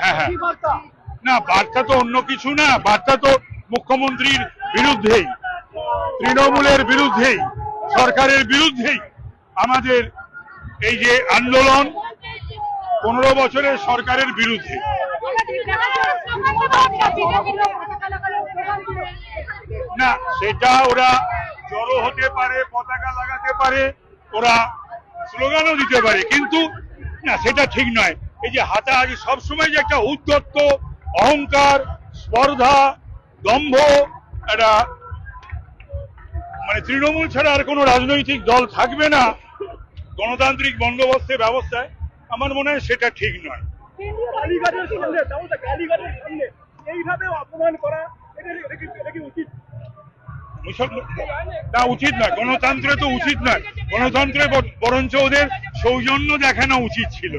হ্যাঁ হ্যাঁ, না বার্তা তো অন্য কিছু না, বার্তা তো মুখ্যমন্ত্রীর বিরুদ্ধেই, তৃণমূলের বিরুদ্ধেই, সরকারের বিরুদ্ধেই আমাদের এই যে আন্দোলন 15 বছরের সরকারের বিরুদ্ধে। না সেটা ওরা জড়ো হতে পারে, পতাকা লাগাতে পারে, ওরা স্লোগানও দিতে পারে, কিন্তু না সেটা ঠিক নয়। এই যে হাতাহাতি সবসময় যে একটা উদ্ধত্ত অহংকার, স্পর্ধা, দম্ভ, একটা মানে তৃণমূল ছাড়া আর কোনো রাজনৈতিক দল থাকবে না গণতান্ত্রিক বন্দোবস্তের ব্যবস্থায়, আমার মনে হয় সেটা ঠিক নয়। না উচিত নয়, গণতন্ত্রে তো উচিত নয়, গণতন্ত্রে বরঞ্চ ওদের সৌজন্য দেখানো উচিত ছিল।